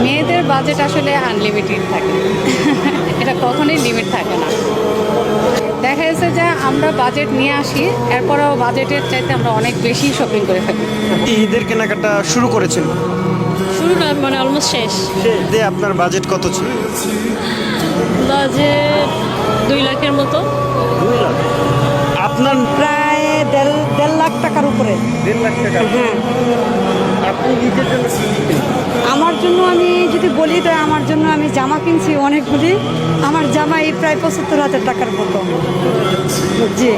মেয়েদের বাজেট আসলে আনলিমিটেড থাকে এটা কখনোই লিমিট থাকে না। দেখা যাচ্ছে যে আমরা বাজেট নিয়ে আসি, এরপরেও বাজেটের চাইতে আমরা অনেক বেশি শপিং করে ফেলি। ঈদের কেনাকাটা শুরু করেছেন, শুরু না মানে অলমোস্ট শেষ। ঈদে আপনার বাজেট কত ছিল? বাজেট 2 লাখের মতো। আপনার প্রায় দেড় লাখ টাকার উপরে। 1.5 লাখ টাকা। হ্যাঁ, আপনি নিজের জন্য কি কিনলেন? আমার জন্য আমি যদি বলি তো আমার জন্য আমি জামা কিনছি অনেকগুলি। আমার জামা এই প্রায় 75,000 টাকার মতো। জি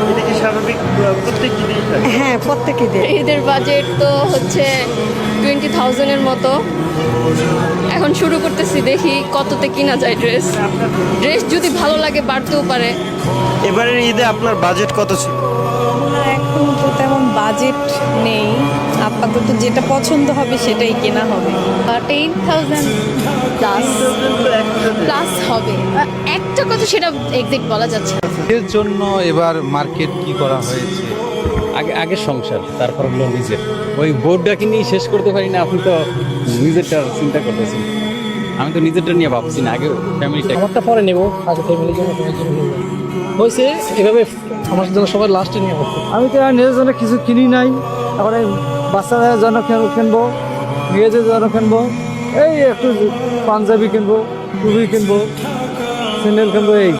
এটা কি স্বাভাবিক প্রত্যেক ঈদেই থাকে? হ্যাঁ, প্রত্যেকে দেয়। ঈদের বাজেট তো হচ্ছে 20,000-এর মতো। এখন শুরু করতেছি, দেখি কততে কিনা যায় ড্রেস। ড্রেস যদি ভালো লাগে বাড়তেও পারে। এবারের ঈদে আপনার বাজেট কত ছিল? না, এখন তো তেমন বাজেট নেই, আপাতত যেটা পছন্দ হবে সেটাই কেনা হবে। 10,000 প্লাস প্লাস হবে। একটা কথা সেটা এক্সাক্ট বলা যাচ্ছে না। এর জন্য এবার মার্কেট কি করা হয়েছে, আগে সংসার, তারপর হলো নিজের। ওই বোর্ডটাকে নিয়ে শেষ করতে পারি না, আপনি তো নিজেরটা চিন্তা করতেছেন। আমি তো নিজেরটা নিয়ে ভাবছি না, আগে ফ্যামিলিটা। আমারটা পরে নেব, আগে ফ্যামিলির জন্য সবার জন্য নেব। হয়েছে এভাবে আমার জন্য সবার লাস্টে নিয়ে করতে। আমি তো আর নিজের জন্য কিছু কিনি নাই, এখন এই বাচ্চাদের জন্য কিনবো, মেয়েদের জন্য কিনবো, এই একটু পাঞ্জাবি কিনবো, টুপি কিনবো, স্যান্ডেল কিনবো, এই